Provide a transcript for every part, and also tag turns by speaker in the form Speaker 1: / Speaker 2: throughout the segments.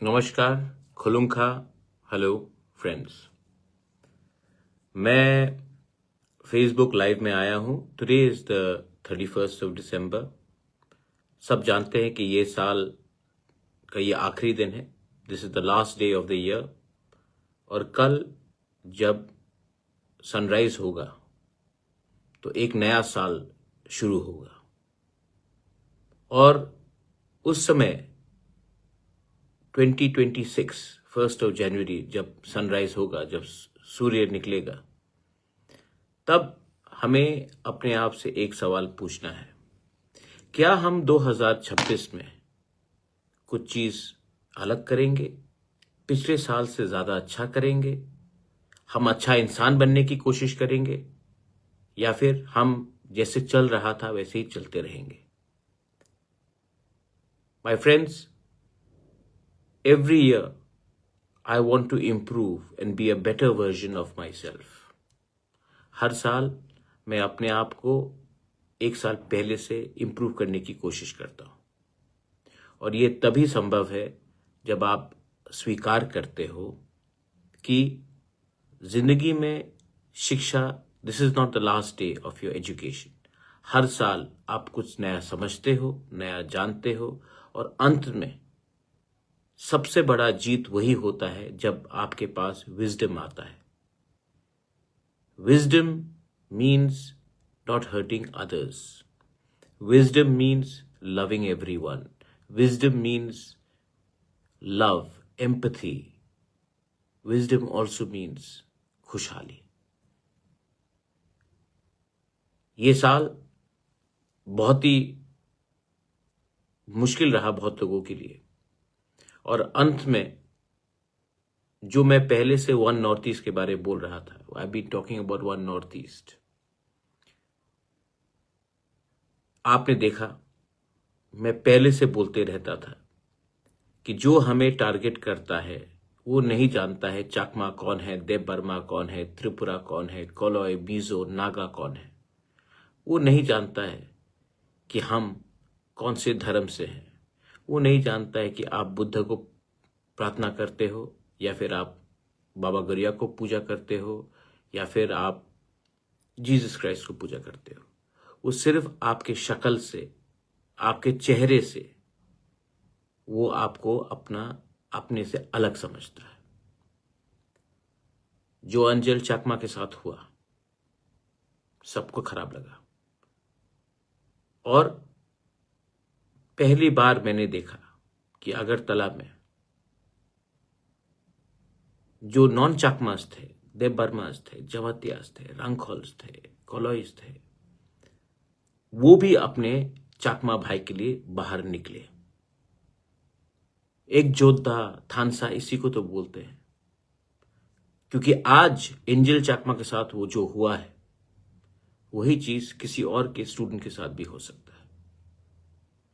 Speaker 1: नमस्कार, खुलुमखा, hello friends. मैं Facebook live में आया हूं। Today is the 31st of December. सब जानते हैं कि ये साल का ये आखिरी दिन है। This is the last day of the year. और कल जब सनराइज होगा तो एक नया साल शुरू होगा। और उस समय 2026 1st ऑफ जनवरी जब सनराइज होगा, जब सूर्य निकलेगा, तब हमें अपने आप से एक सवाल पूछना है, क्या हम 2026 में कुछ चीज अलग करेंगे, पिछले साल से ज्यादा अच्छा करेंगे, हम अच्छा इंसान बनने की कोशिश करेंगे, या फिर हम जैसे चल रहा था वैसे ही चलते रहेंगे। My friends, every year I want to improve and be a better version of myself. हर साल मैं अपने आप को एक साल पहले से इंप्रूव करने की कोशिश करता हूं। और ये तभी संभव है जब आप स्वीकार करते हो कि जिंदगी में शिक्षा, this is not the last day of your education. हर साल आप कुछ नया समझते हो, नया जानते हो, और अंत में सबसे बड़ा जीत वही होता है जब आपके पास विजडम आता है। Wisdom means not hurting others. Wisdom means loving everyone. Wisdom means love, empathy. Wisdom also means खुशहाली। ये साल बहुत ही मुश्किल रहा बहुत लोगों के लिए। और अंत में जो मैं पहले से वन नॉर्थ ईस्ट के बारे में बोल रहा था, I been talking about one North East. आपने देखा, मैं पहले से बोलते रहता था कि जो हमें टारगेट करता है वो नहीं जानता है चाकमा कौन है, देव बर्मा कौन है, त्रिपुरा कौन है, कोलोय, बीजो, नागा कौन है। वो नहीं जानता है कि हम कौन से धर्म से हैं। वो नहीं जानता है कि आप बुद्ध को प्रार्थना करते हो, या फिर आप बाबा गरिया को पूजा करते हो, या फिर आप जीसस क्राइस्ट को पूजा करते हो। वो सिर्फ आपके शक्ल से, आपके चेहरे से वो आपको अपने से अलग समझता है। जो अंजल चाकमा के साथ हुआ सबको खराब लगा। और पहली बार मैंने देखा कि अगरतला में जो नॉन चाकमास थे, देव बर्मास थे, जवातियास थे, रंगखोल्स थे, कोलोइस थे, वो भी अपने चाकमा भाई के लिए बाहर निकले। एक जोधा, थानसा, इसी को तो बोलते हैं। क्योंकि आज एंजल चाकमा के साथ वो जो हुआ है, वही चीज किसी और के स्टूडेंट के साथ भी हो सकता है।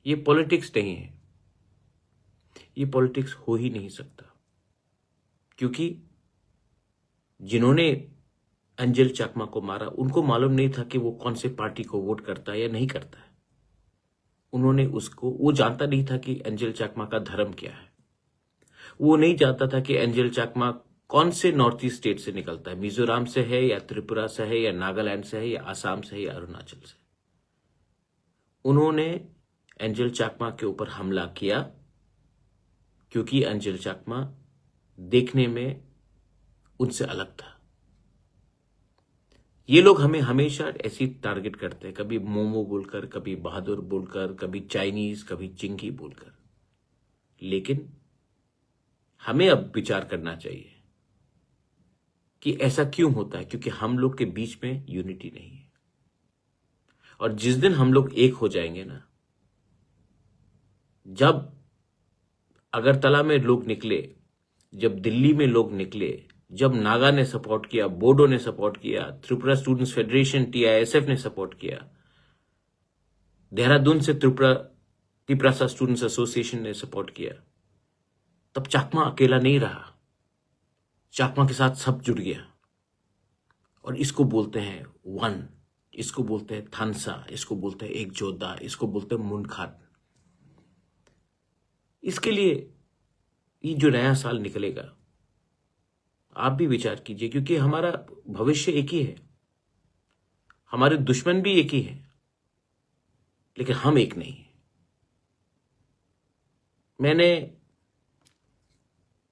Speaker 1: ये पॉलिटिक्स नहीं है, ये पॉलिटिक्स हो ही नहीं सकता। क्योंकि जिन्होंने अंजल चाकमा को मारा, उनको मालूम नहीं था कि वो कौन से पार्टी को वोट करता है या नहीं करता है। वो जानता नहीं था कि अंजल चाकमा का धर्म क्या है। वो नहीं जानता था कि अंजल चाकमा कौन से नॉर्थ ईस्ट स्टेट से निकलता है, मिजोरम से है या त्रिपुरा से है या नागालैंड से है या आसाम से है या अरुणाचल से। उन्होंने अंजल चाकमा के ऊपर हमला किया क्योंकि अंजल चाकमा देखने में उनसे अलग था। ये लोग हमें हमेशा ऐसी टारगेट करते हैं, कभी मोमो बोलकर, कभी बहादुर बोलकर, कभी चाइनीज, कभी चिंगी बोलकर। लेकिन हमें अब विचार करना चाहिए कि ऐसा क्यों होता है। क्योंकि हम लोग के बीच में यूनिटी नहीं है। और जिस दिन हम लोग एक हो जाएंगे ना, जब अगरतला में लोग निकले, जब दिल्ली में लोग निकले, जब नागा ने सपोर्ट किया, बोडो ने सपोर्ट किया, त्रिपुरा स्टूडेंट्स फेडरेशन TISF ने सपोर्ट किया, देहरादून से त्रिपुरा स्टूडेंट्स एसोसिएशन ने सपोर्ट किया, तब चाकमा अकेला नहीं रहा। चाकमा के साथ सब जुड़ गया। और इसको बोलते हैं वन, इसको बोलते हैं थानसा, इसको बोलते हैं एक जोधा, इसको बोलते हैं मुंडखाट। इसके लिए ये जो नया साल निकलेगा, आप भी विचार कीजिए, क्योंकि हमारा भविष्य एक ही है, हमारे दुश्मन भी एक ही है, लेकिन हम एक नहीं है। मैंने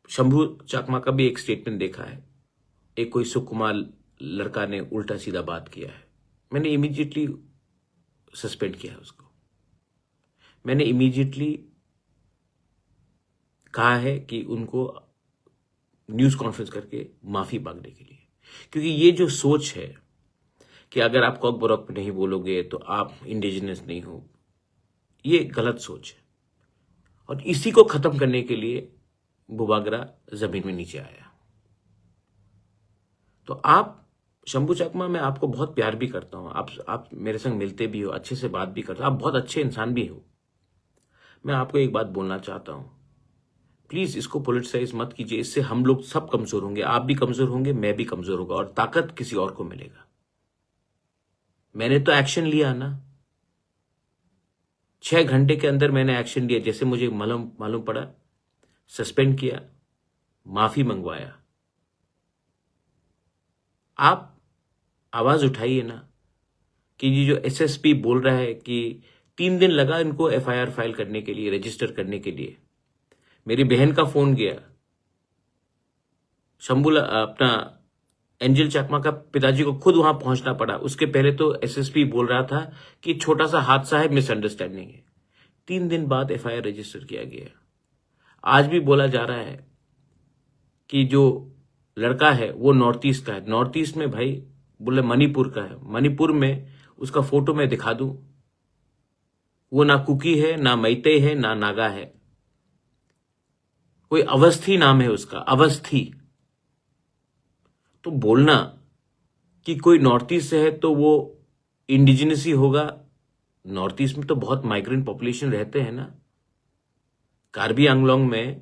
Speaker 1: शंभू चाकमा का भी एक स्टेटमेंट देखा है, एक कोई सुकुमार लड़का ने उल्टा सीधा बात किया है, मैंने इमीडिएटली सस्पेंड किया है उसको। मैंने इमीडिएटली कहा है कि उनको न्यूज कॉन्फ्रेंस करके माफी मांगने के लिए, क्योंकि ये जो सोच है कि अगर आप कॉक बरॉक नहीं बोलोगे तो आप इंडिजिनस नहीं हो, ये गलत सोच है। और इसी को खत्म करने के लिए बुबागरा जमीन में नीचे आया। तो आप शंभू चाकमा, मैं आपको बहुत प्यार भी करता हूं, आप मेरे संग मिलते भी हो, अच्छे से बात भी करते हो, आप बहुत अच्छे इंसान भी हो। मैं आपको एक बात बोलना चाहता हूं, प्लीज इसको पॉलिटिसाइज मत कीजिए, इससे हम लोग सब कमजोर होंगे, आप भी कमजोर होंगे, मैं भी कमजोर होगा, और ताकत किसी और को मिलेगा। मैंने तो एक्शन लिया ना, 6 घंटे के अंदर मैंने एक्शन लिया, जैसे मुझे मालूम पड़ा, सस्पेंड किया, माफी मंगवाया। आप आवाज उठाइए ना कि ये जो एसएसपी बोल रहा है कि 3 दिन लगा इनको एफआईआर फाइल करने के लिए, रजिस्टर करने के लिए। मेरी बहन का फोन गया, शंभू अपना एंजल चाकमा का पिताजी को खुद वहां पहुंचना पड़ा। उसके पहले तो एसएसपी बोल रहा था कि छोटा सा हादसा है, मिसअंडरस्टैंडिंग है। 3 दिन बाद एफआईआर रजिस्टर किया गया। आज भी बोला जा रहा है कि जो लड़का है वो नॉर्थ ईस्ट का है। नॉर्थ ईस्ट में भाई बोले मणिपुर का है, मणिपुर में उसका फोटो मैं दिखा दूं, वो ना कुकी है, ना मैतेई है, ना नागा है, कोई अवस्थी नाम है उसका, अवस्थी। तो बोलना कि कोई नॉर्थ ईस्ट से है तो वो इंडिजिनस ही होगा, नॉर्थ ईस्ट में तो बहुत माइग्रेंट पॉपुलेशन रहते हैं ना। कार्बी आंगलोंग में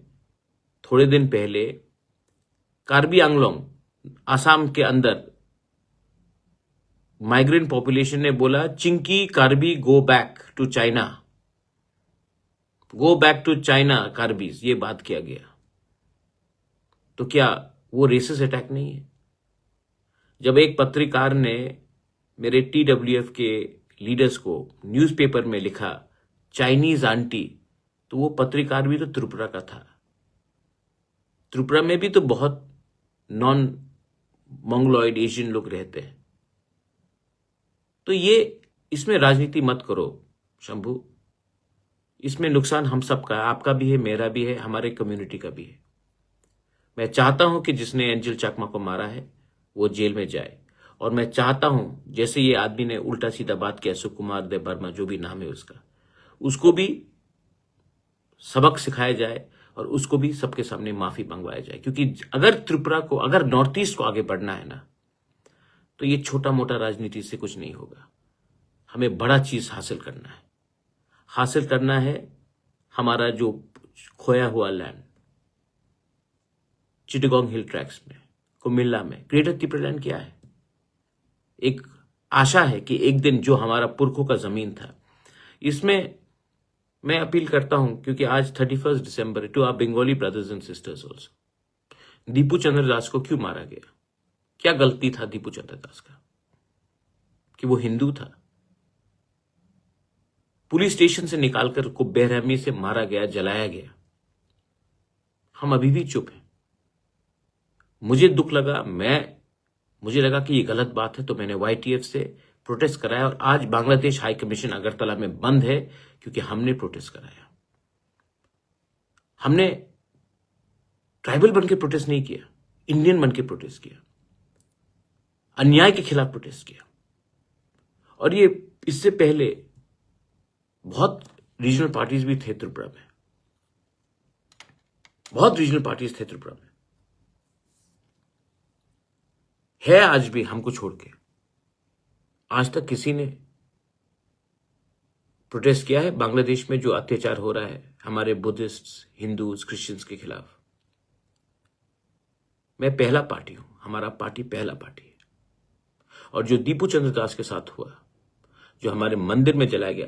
Speaker 1: थोड़े दिन पहले, कार्बी आंगलोंग आसाम के अंदर, माइग्रेंट पॉपुलेशन ने बोला chinky Karbi go back to China, go back to China Karbis, ये बात किया गया। तो क्या वो रेसिस्ट अटैक नहीं है? जब एक पत्रकार ने मेरे टीडब्ल्यूएफ के लीडर्स को न्यूज़पेपर में लिखा चाइनीज आंटी, तो वो पत्रकार भी तो त्रिपुरा का था। त्रिपुरा में भी तो बहुत नॉन मंगोलॉइड एशियन लोग रहते हैं। तो ये इसमें राजनीति मत करो शंभू, इसमें नुकसान हम सबका है, आपका भी है, मेरा भी है, हमारे कम्युनिटी का भी है। मैं चाहता हूं कि जिसने एंजल चाकमा को मारा है वो जेल में जाए, और मैं चाहता हूं जैसे ये आदमी ने उल्टा सीधा बात किया, सुकुमार देव वर्मा जो भी नाम है उसका, उसको भी सबक सिखाया जाए और उसको भी सबके सामने माफी मंगवाया जाए। क्योंकि अगर त्रिपुरा को, अगर नॉर्थ ईस्ट को आगे बढ़ना है ना, तो ये छोटा मोटा राजनीति से कुछ नहीं होगा। हमें बड़ा चीज हासिल करना है, हासिल करना है हमारा जो खोया हुआ लैंड, चिटगोंग हिल ट्रैक्स में, कुमिल्ला में, ग्रेटर त्रिपुरा क्या है? एक आशा है कि एक दिन जो हमारा पुरखों का जमीन था, इसमें मैं अपील करता हूं, क्योंकि आज 31 दिसंबर, to our Bengali brothers and sisters also, Dipu Chandra Das को क्यों मारा गया? क्या गलती था दीपू चंद्र दास का कि वो हिंदू था? पुलिस स्टेशन से निकालकर को बेरहमी से मारा गया, जलाया गया। हम अभी भी चुप हैं। मुझे दुख लगा, मुझे लगा कि ये गलत बात है, तो मैंने YTF से प्रोटेस्ट कराया, और आज बांग्लादेश हाई कमीशन अगरतला में बंद है क्योंकि हमने प्रोटेस्ट कराया। हमने ट्राइबल बनके प्रोटेस्ट नहीं किया, इंडियन बनके प्रोटेस्ट किया, अन्याय के खिलाफ प्रोटेस्ट किया। और ये इससे पहले बहुत रीजनल पार्टीज भी थे त्रिपुरा में, बहुत रीजनल पार्टीज थे त्रिपुरा में, है आज भी हमको छोड़ के। आज तक किसी ने प्रोटेस्ट किया है बांग्लादेश में जो अत्याचार हो रहा है हमारे बुद्धिस्ट, हिंदूज, क्रिश्चियंस के खिलाफ? मैं पहला पार्टी हूं, हमारा पार्टी पहला पार्टी है। और जो दीपू चंद्र दास के साथ हुआ, जो हमारे मंदिर में जलाया गया,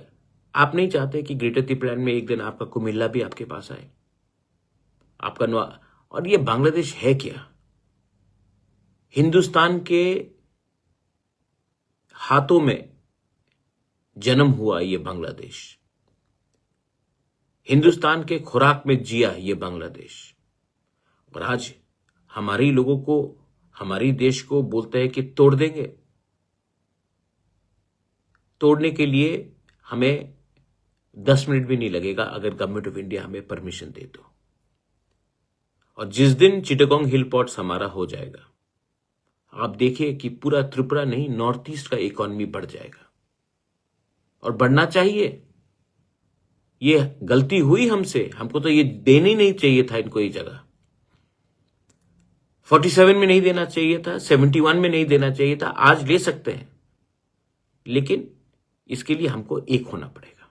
Speaker 1: आप नहीं चाहते कि ग्रेटर त्रिपुरा में एक दिन आपका कुमिल्ला भी आपके पास आए? आपका और ये बांग्लादेश है क्या? हिंदुस्तान के हाथों में जन्म हुआ ये बांग्लादेश, हिंदुस्तान के खुराक में जिया ये बांग्लादेश, और आज हमारे ही लोगों को, हमारी देश को बोलते हैं कि तोड़ देंगे। तोड़ने के लिए हमें 10 मिनट भी नहीं लगेगा अगर गवर्नमेंट ऑफ इंडिया हमें परमिशन दे तो। और जिस दिन चिटागोंग हिल पोर्ट्स हमारा हो जाएगा, आप देखिए कि पूरा त्रिपुरा नहीं, नॉर्थ ईस्ट का इकोनॉमी बढ़ जाएगा, और बढ़ना चाहिए। ये गलती हुई हमसे, हमको तो ये देना ही नहीं चाहिए था इनको ये जगह। 47 में नहीं देना चाहिए था, 71 में नहीं देना चाहिए था। आज ले सकते हैं, लेकिन इसके लिए हमको एक होना पड़ेगा।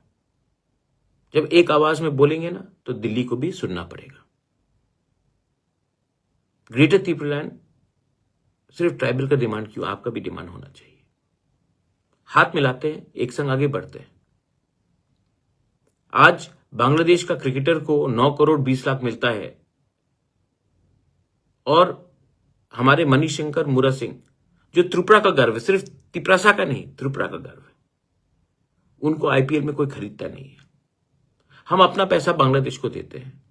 Speaker 1: जब एक आवाज में बोलेंगे ना, तो दिल्ली को भी सुनना पड़ेगा। ग्रेटर त्रिपुरालैंड सिर्फ ट्राइबल का डिमांड क्यों, आपका भी डिमांड होना चाहिए। हाथ मिलाते हैं, एक संग आगे बढ़ते हैं। आज बांग्लादेश का क्रिकेटर को 9 करोड़ 20 लाख मिलता है, और हमारे मणिशंकर मुरा सिंह, जो त्रिपुरा का गर्व है, सिर्फ तिपरासा का नहीं, त्रिपुरा का गर्व है, उनको आईपीएल में कोई खरीदता नहीं है। हम अपना पैसा बांग्लादेश को देते हैं,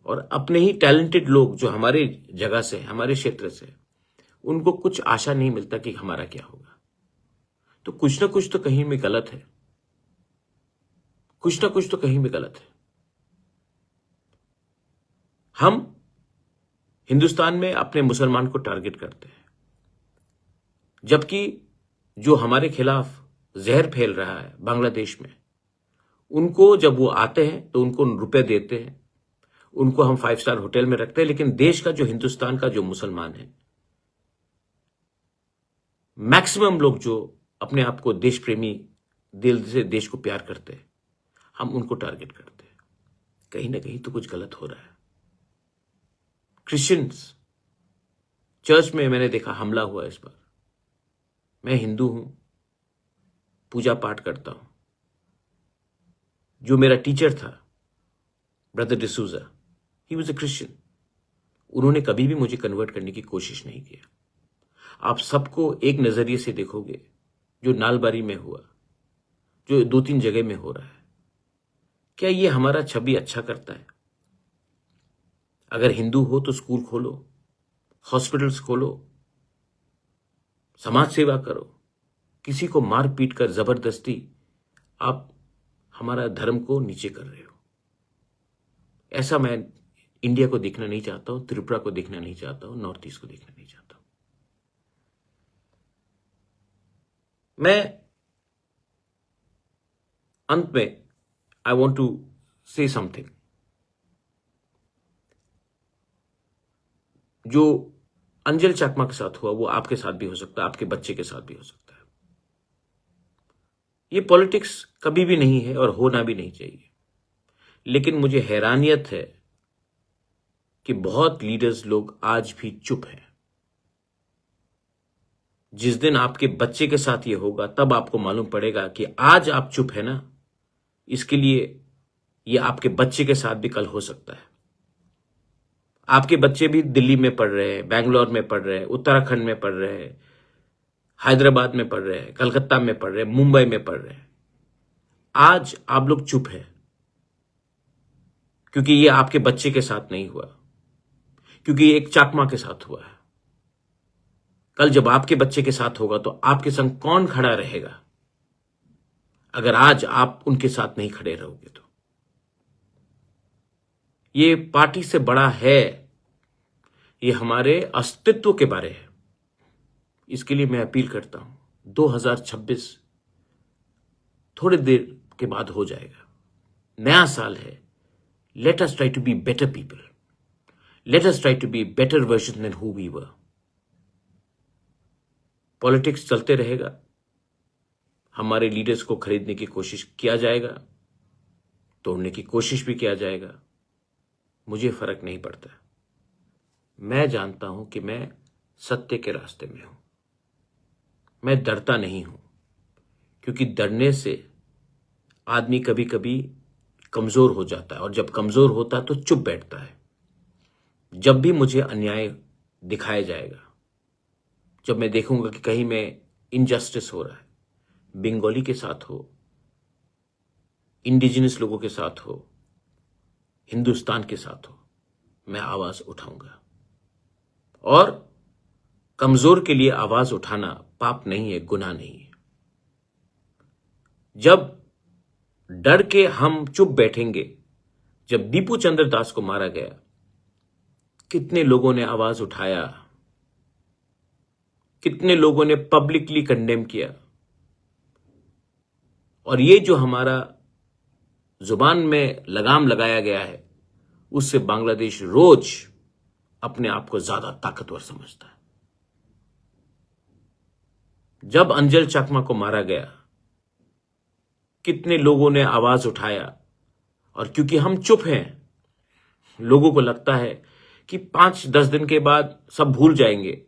Speaker 1: और अपने ही टैलेंटेड लोग जो हमारे जगह से, हमारे क्षेत्र से, उनको कुछ आशा नहीं मिलता कि हमारा क्या होगा। तो कुछ ना कुछ तो कहीं में गलत है, कुछ ना कुछ तो कहीं में गलत है। हम हिंदुस्तान में अपने मुसलमान को टारगेट करते हैं, जबकि जो हमारे खिलाफ जहर फैल रहा है बांग्लादेश में, उनको जब वो आते हैं तो उनको रुपए देते हैं, उनको हम 5 स्टार होटल में रखते हैं। लेकिन देश का जो, हिंदुस्तान का जो मुसलमान है, मैक्सिमम लोग जो अपने आप को देश प्रेमी, दिल से देश को प्यार करते हैं, हम उनको टारगेट करते हैं। कहीं ना कहीं तो कुछ गलत हो रहा है। क्रिश्चियंस चर्च में मैंने देखा हमला हुआ इस बार। मैं हिंदू हूं, पूजा पाठ करता हूं। जो मेरा टीचर था, brother D'Souza, he was a Christian. उन्होंने कभी भी मुझे कन्वर्ट करने की कोशिश नहीं किया। आप सबको एक नजरिए से देखोगे, जो नालबारी में हुआ, जो 2-3 जगह में हो रहा है, क्या ये हमारा छवि अच्छा करता है? अगर हिंदू हो तो स्कूल खोलो, हॉस्पिटल्स खोलो, समाज सेवा करो। किसी को मार पीट कर जबरदस्ती आप हमारा धर्म को नीचे कर रहे हो। ऐसा मैं इंडिया को देखना नहीं चाहता हूं, त्रिपुरा को देखना नहीं चाहता हूं, नॉर्थ ईस्ट को देखना नहीं चाहता हूं। मैं अंत में I want to say something. जो अंजल चकमा के साथ हुआ, वो आपके साथ भी हो सकता है, आपके बच्चे के साथ भी हो सकता है। ये पॉलिटिक्स कभी भी नहीं है और होना भी नहीं चाहिए। लेकिन मुझे हैरानियत है कि बहुत लीडर्स लोग आज भी चुप हैं। जिस दिन आपके बच्चे के साथ ये होगा, तब आपको मालूम पड़ेगा कि आज आप चुप है ना, इसके लिए ये आपके बच्चे के साथ भी कल हो सकता है। आपके बच्चे भी दिल्ली में पढ़ रहे हैं, बैंगलोर में पढ़ रहे हैं, उत्तराखंड में पढ़ रहे हैं, हैदराबाद में पढ़ रहे हैं, कलकत्ता में पढ़ रहे हैं, मुंबई में पढ़ रहे हैं। आज आप लोग चुप हैं क्योंकि ये आपके बच्चे के साथ नहीं हुआ, क्योंकि ये एक चाकमा के साथ हुआ है। कल जब आपके बच्चे के साथ होगा तो आपके संग कौन खड़ा रहेगा, अगर आज आप उनके साथ नहीं खड़े रहोगे तो? ये पार्टी से बड़ा है, ये हमारे अस्तित्व के बारे है। इसके लिए मैं अपील करता हूं, 2026 थोड़ी देर के बाद हो जाएगा, नया साल है। Let us try to be better people, let us try to be better version than who we were. Politics चलते रहेगा, हमारे लीडर्स को खरीदने की कोशिश किया जाएगा, तोड़ने की कोशिश भी किया जाएगा। मुझे फर्क नहीं पड़ता। मैं जानता हूं कि मैं सत्य के रास्ते में हूं। मैं डरता नहीं हूं, क्योंकि डरने से आदमी कभी कभी कमजोर हो जाता है, और जब कमजोर होता है तो चुप बैठता है। जब भी मुझे अन्याय दिखाया जाएगा, जब मैं देखूंगा कि कहीं में इनजस्टिस हो रहा है, बंगाली के साथ हो, इंडिजिनस लोगों के साथ हो, हिंदुस्तान के साथ हो, मैं आवाज उठाऊंगा। और कमजोर के लिए आवाज उठाना पाप नहीं है, गुनाह नहीं है। जब डर के हम चुप बैठेंगे, जब दीपू चंद्र दास को मारा गया, कितने लोगों ने आवाज उठाया, कितने लोगों ने पब्लिकली कंडेम किया। और ये जो हमारा जुबान में लगाम लगाया गया है, उससे बांग्लादेश रोज अपने आप को ज्यादा ताकतवर समझता है। जब अंजल चकमा को मारा गया, कितने लोगों ने आवाज उठाया, और क्योंकि हम चुप हैं, लोगों को लगता है कि 5-10 दिन के बाद सब भूल जाएंगे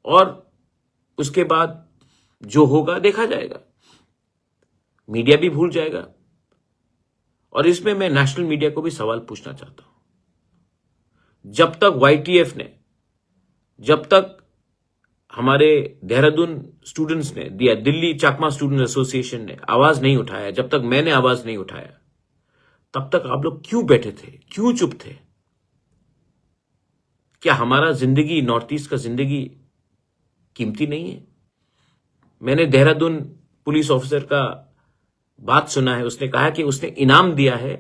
Speaker 1: और उसके बाद जो होगा देखा जाएगा, मीडिया भी भूल जाएगा। और इसमें मैं नेशनल मीडिया को भी सवाल पूछना चाहता हूं। जब तक YTF ने, जब तक हमारे देहरादून स्टूडेंट्स ने दिया, दिल्ली चकमा स्टूडेंट एसोसिएशन ने आवाज नहीं उठाया, जब तक मैंने आवाज नहीं उठाया, तब तक आप लोग क्यों बैठे थे, क्यों चुप थे? क्या हमारा जिंदगी, नॉर्थ ईस्ट का जिंदगी कीमती नहीं है? मैंने देहरादून पुलिस ऑफिसर का बात सुना है, उसने कहा कि उसने इनाम दिया है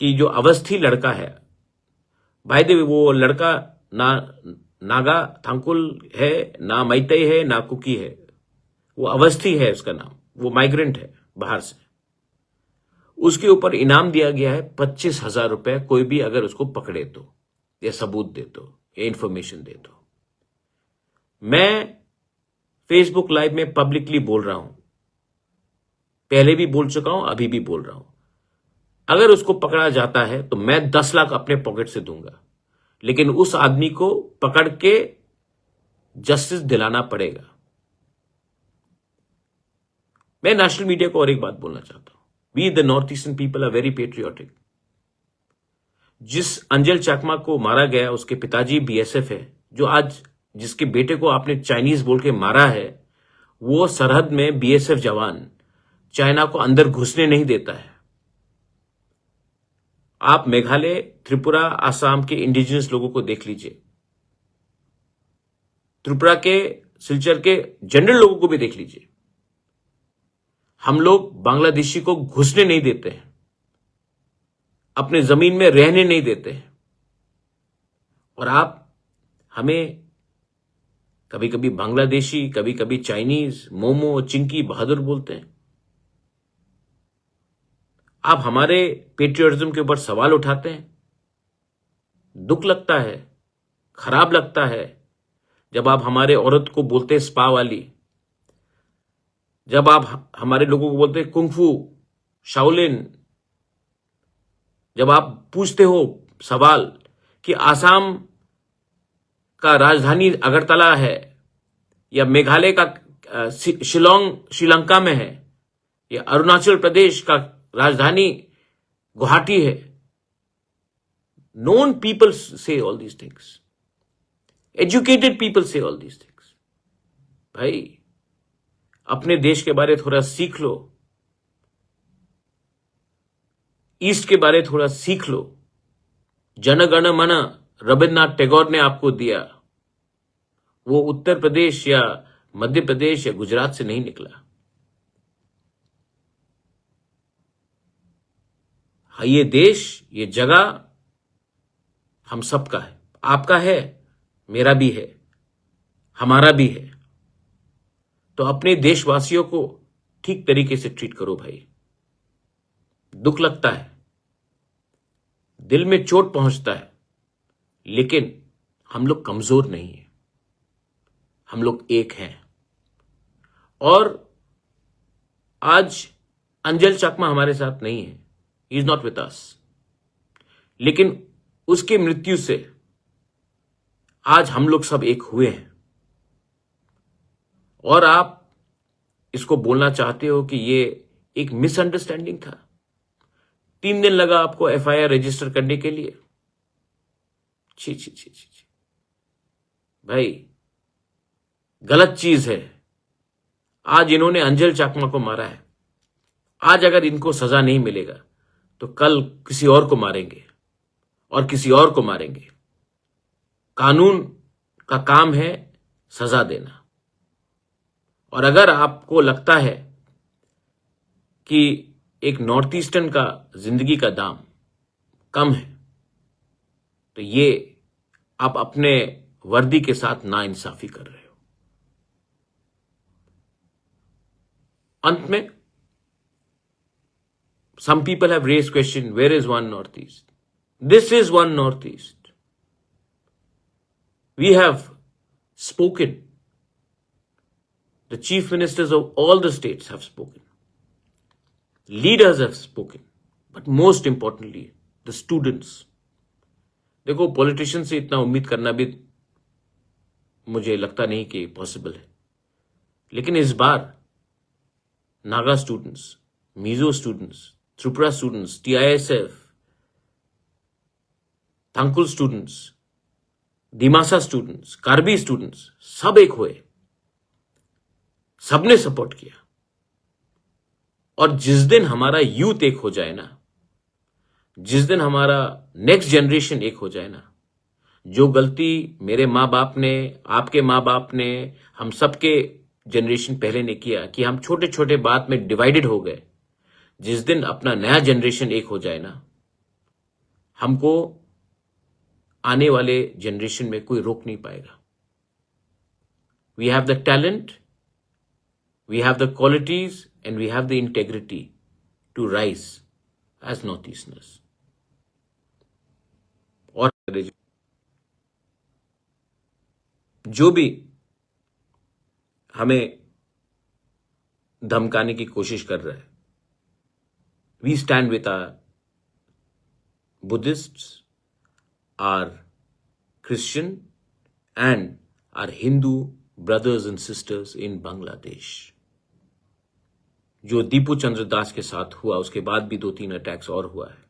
Speaker 1: कि जो अवस्थी लड़का है, बाय द वे वो लड़का ना नागा थांकुल है, ना मैतई है, ना कुकी है, वो अवस्थी है उसका नाम, वो माइग्रेंट है बाहर से। उसके ऊपर इनाम दिया गया है 25,000 रुपए, कोई भी अगर उसको पकड़े तो, या सबूत दे तो, या इंफॉर्मेशन दे तो। मैं फेसबुक लाइव में पब्लिकली बोल रहा हूं, पहले भी बोल चुका हूं, अभी भी बोल रहा हूं, अगर उसको पकड़ा जाता है तो मैं 10 लाख अपने पॉकेट से दूंगा, लेकिन उस आदमी को पकड़ के जस्टिस दिलाना पड़ेगा। मैं नेशनल मीडिया को और एक बात बोलना चाहता हूं, we the North Eastern people are very patriotic. जिस अंजल चकमा को मारा गया, उसके पिताजी BSF है, जो आज जिसके बेटे को आपने चाइनीज बोल के मारा है, वो सरहद में BSF जवान चाइना को अंदर घुसने नहीं देता है। आप मेघालय, त्रिपुरा, आसाम के इंडिजिनस लोगों को देख लीजिए, त्रिपुरा के, सिलचर के जनरल लोगों को भी देख लीजिए। हम लोग बांग्लादेशी को घुसने नहीं देते हैं, अपने जमीन में रहने नहीं देते हैं, और आप हमें कभी कभी बांग्लादेशी, कभी कभी चाइनीज, मोमो, चिंकी, बहादुर बोलते हैं। आप हमारे पेट्रियटिज्म के ऊपर सवाल उठाते हैं। दुख लगता है, खराब लगता है जब आप हमारे औरत को बोलते हैं स्पा वाली, जब आप हमारे लोगों को बोलते हैं कुंफू, शाओलिन, जब आप पूछते हो सवाल कि आसाम का राजधानी अगरतला है, या मेघालय का शिलोंग श्रीलंका में है, या अरुणाचल प्रदेश का राजधानी गुवाहाटी है। नोन पीपल से all these things, educated people से ऑल दीज थिंग्स। भाई, अपने देश के बारे थोड़ा सीख लो, ईस्ट के बारे थोड़ा सीख लो। जन गण मन रविन्द्रनाथ टैगोर ने आपको दिया, वो उत्तर प्रदेश या मध्य प्रदेश या गुजरात से नहीं निकला। ये देश, ये जगह हम सबका है, आपका है, मेरा भी है, हमारा भी है। तो अपने देशवासियों को ठीक तरीके से ट्रीट करो भाई। दुख लगता है, दिल में चोट पहुंचता है, लेकिन हम लोग कमजोर नहीं है, हम लोग एक हैं। और आज अंजल चकमा हमारे साथ नहीं है, he is not with us, लेकिन उसके मृत्यु से आज हम लोग सब एक हुए हैं। और आप इसको बोलना चाहते हो कि ये एक मिसअंडरस्टैंडिंग था। 3 दिन लगा आपको FIR रजिस्टर करने के लिए, छी छी छी छी छी। भाई गलत चीज है। आज इन्होंने अंजल चाकमा को मारा है, आज अगर इनको सजा नहीं मिलेगा तो कल किसी और को मारेंगे और किसी और को मारेंगे। कानून का काम है सजा देना। और अगर आपको लगता है कि एक नॉर्थ ईस्टर्न का जिंदगी का दाम कम है, तो ये आप अपने वर्दी के साथ नाइंसाफी कर रहे हो। अंत में some people have raised question, where is one Northeast? This is one Northeast. We have spoken. The chief ministers of all the states have spoken. Leaders have spoken. But most importantly, the students. देखो, politician से इतना उम्मीद करना भी मुझे लगता नहीं कि पॉसिबल है, लेकिन इस बार Naga students, Mizo students, Tripura students, TISF, Tangkhul students, Dimasa students, Karbi students सब एक हुए, सबने सपोर्ट किया। और जिस दिन हमारा यूथ एक हो जाए ना, जिस दिन हमारा नेक्स्ट जनरेशन एक हो जाए ना, जो गलती मेरे माँ बाप ने, आपके माँ बाप ने, हम सबके जनरेशन पहले ने किया कि हम छोटे छोटे बात में डिवाइडेड हो गए, जिस दिन अपना नया जनरेशन एक हो जाए ना, हमको आने वाले जनरेशन में कोई रोक नहीं पाएगा। We have the talent, we have the qualities and we have the integrity to rise as north easterners. और जो भी हमें धमकाने की कोशिश कर रहा है, we stand with our Buddhists, our Christian and our Hindu brothers and sisters in Bangladesh. जो दीपू चंद्र दास के साथ हुआ, उसके बाद भी 2-3 अटैक्स और हुआ है।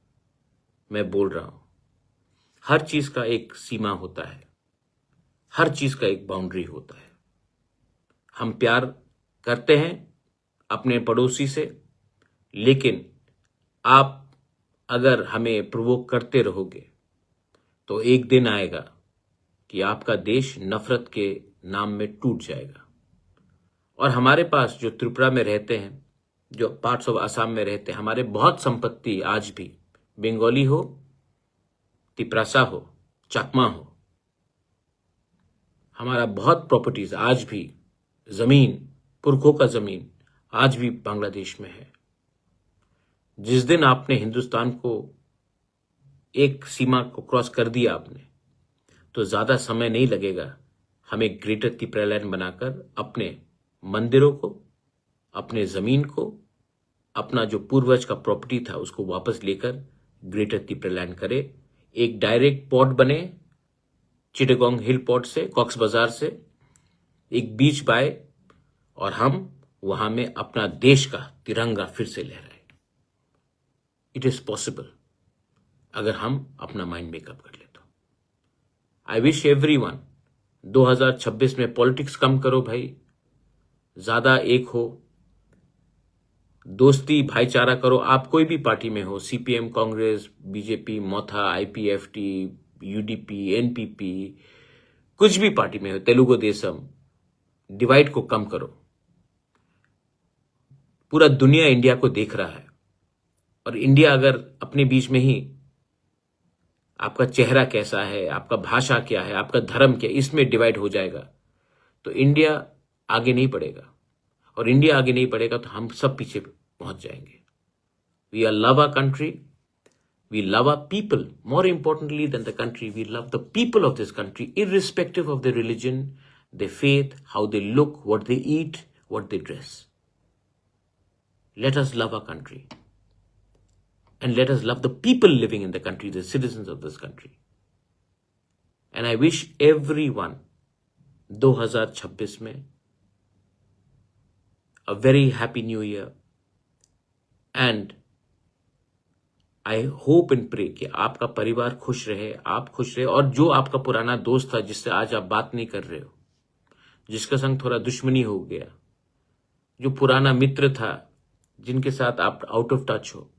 Speaker 1: मैं बोल रहा हूं, हर चीज का एक सीमा होता है, हर चीज का एक बाउंड्री होता है। हम प्यार करते हैं अपने पड़ोसी से, लेकिन आप अगर हमें प्रोवोक करते रहोगे तो एक दिन आएगा कि आपका देश नफरत के नाम में टूट जाएगा। और हमारे पास जो त्रिपुरा में रहते हैं, जो पार्ट्स ऑफ असम में रहते हैं, हमारे बहुत संपत्ति आज भी, बंगाली हो, तिपरासा हो, चकमा हो, हमारा बहुत प्रॉपर्टीज आज भी, जमीन, पुरखों का जमीन आज भी बांग्लादेश में है। जिस दिन आपने हिंदुस्तान को एक सीमा को क्रॉस कर दिया आपने, तो ज्यादा समय नहीं लगेगा हमें ग्रेटर त्रिपुरालैंड बनाकर अपने मंदिरों को, अपने जमीन को, अपना जो पूर्वज का प्रॉपर्टी था उसको वापस लेकर ग्रेटर त्रिपुरालैंड करे। एक डायरेक्ट पोर्ट बने चिटागोंग हिल पोर्ट से, कॉक्स बाजार से, एक बीच बाय, और हम वहां में अपना देश का तिरंगा फिर से लहराए। इट इज पॉसिबल अगर हम अपना माइंड मेकअप कर ले तो। आई विश एवरीवन 2026 में पॉलिटिक्स कम करो भाई, ज्यादा एक हो, दोस्ती भाईचारा करो। आप कोई भी पार्टी में हो, CPM, कांग्रेस, बीजेपी, मोथा, IPFT, UDP, NPP, कुछ भी पार्टी में हो, तेलुगु देशम, डिवाइड को कम करो। पूरा दुनिया इंडिया को देख रहा है, और इंडिया अगर अपने बीच में ही आपका चेहरा कैसा है, आपका भाषा क्या है, आपका धर्म क्या है, इसमें डिवाइड हो जाएगा तो इंडिया आगे नहीं बढ़ेगा, और इंडिया आगे नहीं बढ़ेगा तो हम सब पीछे पहुंच जाएंगे। We are love our country, we love our people, more importantly than the country, we love the people of this country, irrespective of the religion, the faith, how they look, what they eat, what they dress. Let us love our country, and let us love the people living in the country, the citizens of this country. And I wish everyone 2026 में a very happy new year, and I hope and pray कि आपका परिवार खुश रहे, आप खुश रहे, और जो आपका पुराना दोस्त था जिससे आज आप बात नहीं कर रहे हो, जिसका संग थोड़ा दुश्मनी हो गया, जो पुराना मित्र था जिनके साथ आप आउट ऑफ टच हो,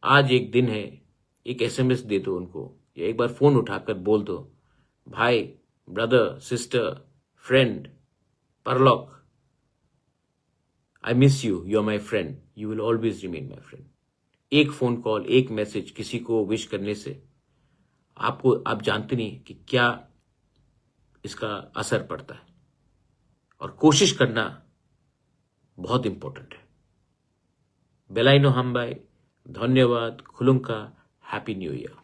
Speaker 1: आज एक दिन है, एक एसएमएस दे दो उनको, या एक बार फोन उठाकर बोल दो, भाई, ब्रदर, सिस्टर, फ्रेंड, परलोक, I miss you, you are my friend, you will always remain my friend. एक फोन कॉल, एक मैसेज किसी को विश करने से आप जानते नहीं कि क्या इसका असर पड़ता है, और कोशिश करना बहुत इंपॉर्टेंट है। बेलाइनो हमबाई, धन्यवाद, खुलुंका, हैप्पी न्यू ईयर।